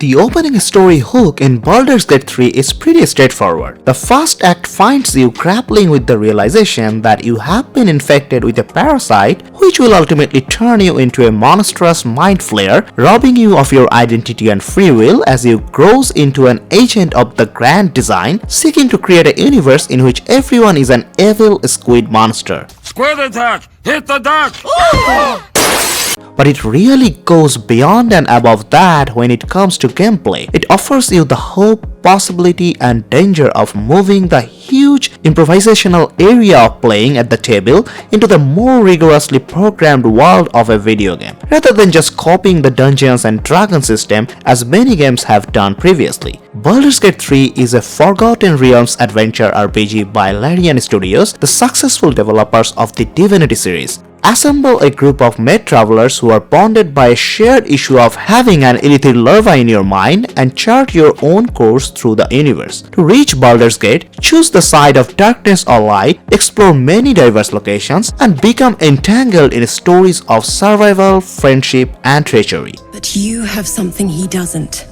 The opening story hook in Baldur's Gate 3 is pretty straightforward. The first act finds you grappling with the realization that you have been infected with a parasite which will ultimately turn you into a monstrous mind flayer, robbing you of your identity and free will as you grow into an agent of the Grand Design, seeking to create a universe in which everyone is an evil squid monster. Squid attack! Hit the deck! But it really goes beyond and above that when it comes to gameplay. It offers you the hope, possibility and danger of moving the huge improvisational area of playing at the table into the more rigorously programmed world of a video game, rather than just copying the Dungeons and Dragons system as many games have done previously. Baldur's Gate 3 is a Forgotten Realms adventure RPG by Larian Studios, the successful developers of the Divinity series. Assemble a group of mad travelers who are bonded by a shared issue of having an illithid larva in your mind and chart your own course through the universe. To reach Baldur's Gate, choose the side of darkness or light, explore many diverse locations, and become entangled in stories of survival, friendship, and treachery. But you have something he doesn't.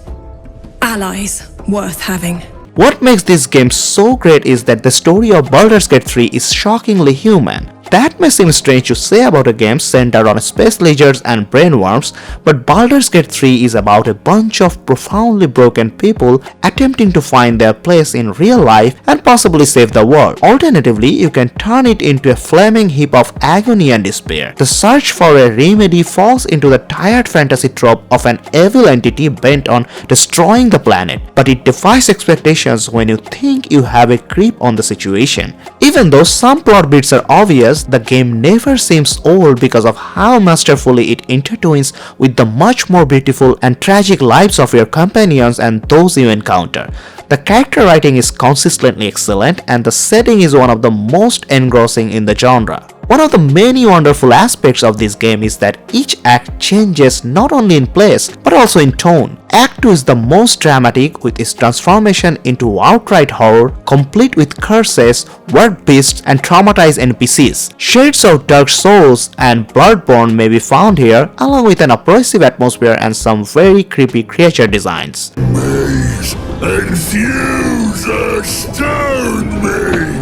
Allies worth having. What makes this game so great is that the story of Baldur's Gate 3 is shockingly human. That may seem strange to say about a game centered on space lizards and brainworms, but Baldur's Gate 3 is about a bunch of profoundly broken people attempting to find their place in real life and possibly save the world. Alternatively, you can turn it into a flaming heap of agony and despair. The search for a remedy falls into the tired fantasy trope of an evil entity bent on destroying the planet, but it defies expectations when you think you have a grip on the situation. Even though some plot beats are obvious, the game never seems old because of how masterfully it intertwines with the much more beautiful and tragic lives of your companions and those you encounter. The character writing is consistently excellent and the setting is one of the most engrossing in the genre. One of the many wonderful aspects of this game is that each act changes not only in place but also in tone. Act 2 is the most dramatic with its transformation into outright horror, complete with curses, word beasts and traumatized NPCs. Shades of Dark Souls and Bloodborne may be found here, along with an oppressive atmosphere and some very creepy creature designs. Maze and fuse astound me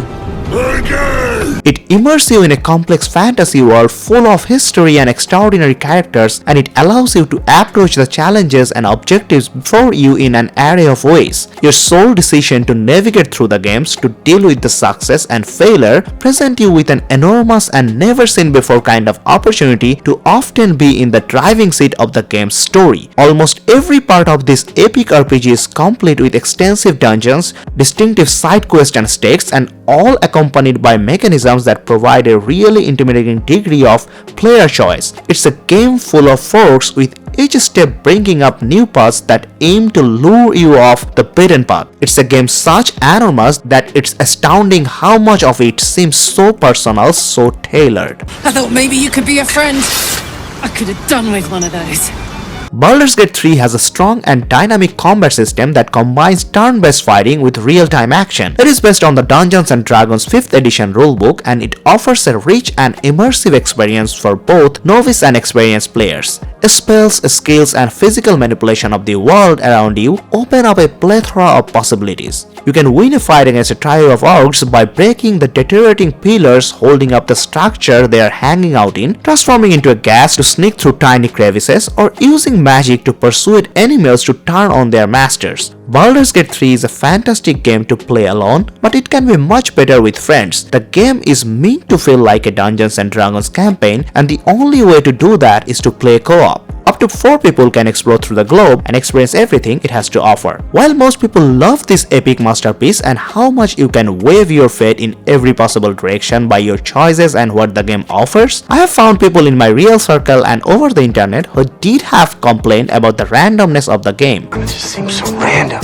again! It immerses you in a complex fantasy world full of history and extraordinary characters, and it allows you to approach the challenges and objectives before you in an array of ways. Your sole decision to navigate through the games to deal with the success and failure present you with an enormous and never seen before kind of opportunity to often be in the driving seat of the game's story. Almost every part of this epic RPG is complete with extensive dungeons, distinctive side quests and stakes, and all accompanied by mechanisms that provide a really intimidating degree of player choice. It's a game full of forks, with each step bringing up new paths that aim to lure you off the beaten path. It's a game such enormous that it's astounding how much of it seems so personal, so tailored. I thought maybe you could be a friend. I could have done with one of those. Baldur's Gate 3 has a strong and dynamic combat system that combines turn-based fighting with real-time action. It is based on the Dungeons & Dragons 5th edition rulebook, and it offers a rich and immersive experience for both novice and experienced players. Spells, skills, and physical manipulation of the world around you open up a plethora of possibilities. You can win a fight against a trio of orcs by breaking the deteriorating pillars holding up the structure they are hanging out in, transforming into a gas to sneak through tiny crevices, or using magic to persuade enemies to turn on their masters. Baldur's Gate 3 is a fantastic game to play alone, but it can be much better with friends. The game is meant to feel like a Dungeons & Dragons campaign, and the only way to do that is to play co-op. Up to 4 people can explore through the globe and experience everything it has to offer. While most people love this epic masterpiece and how much you can wave your fate in every possible direction by your choices and what the game offers, I have found people in my real circle and over the internet who did have complained about the randomness of the game. It just seems so random.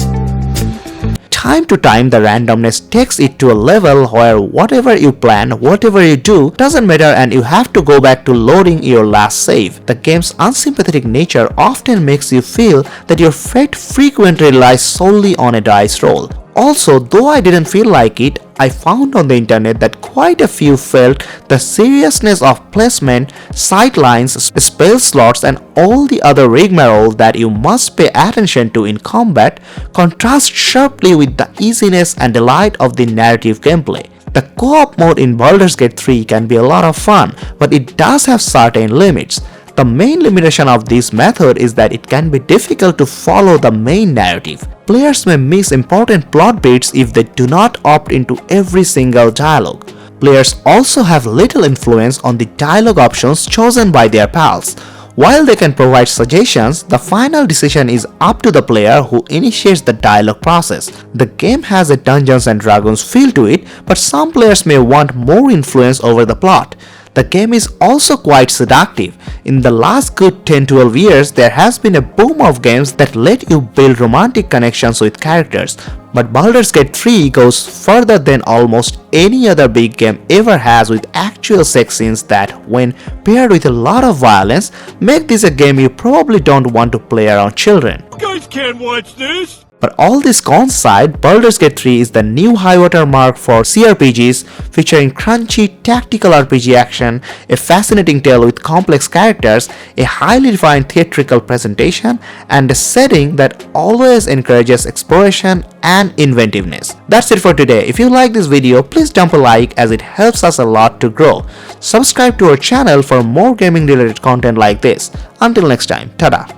Time to time, the randomness takes it to a level where whatever you plan, whatever you do, doesn't matter and you have to go back to loading your last save. The game's unsympathetic nature often makes you feel that your fate frequently relies solely on a dice roll. Also, though I didn't feel like it, I found on the internet that quite a few felt the seriousness of placement, sightlines, spell slots and all the other rigmarole that you must pay attention to in combat contrast sharply with the easiness and delight of the narrative gameplay. The co-op mode in Baldur's Gate 3 can be a lot of fun, but it does have certain limits. The main limitation of this method is that it can be difficult to follow the main narrative. Players may miss important plot beats if they do not opt into every single dialogue. Players also have little influence on the dialogue options chosen by their pals. While they can provide suggestions, the final decision is up to the player who initiates the dialogue process. The game has a Dungeons and Dragons feel to it, but some players may want more influence over the plot. The game is also quite seductive. In the last good 10-12 years, there has been a boom of games that let you build romantic connections with characters. But Baldur's Gate 3 goes further than almost any other big game ever has with actual sex scenes that, when paired with a lot of violence, make this a game you probably don't want to play around children. You guys can't watch this! But all this cons aside, Baldur's Gate 3 is the new high-water mark for CRPGs, featuring crunchy tactical RPG action, a fascinating tale with complex characters, a highly refined theatrical presentation, and a setting that always encourages exploration and inventiveness. That's it for today. If you like this video, please dump a like as it helps us a lot to grow. Subscribe to our channel for more gaming related content like this. Until next time, tada!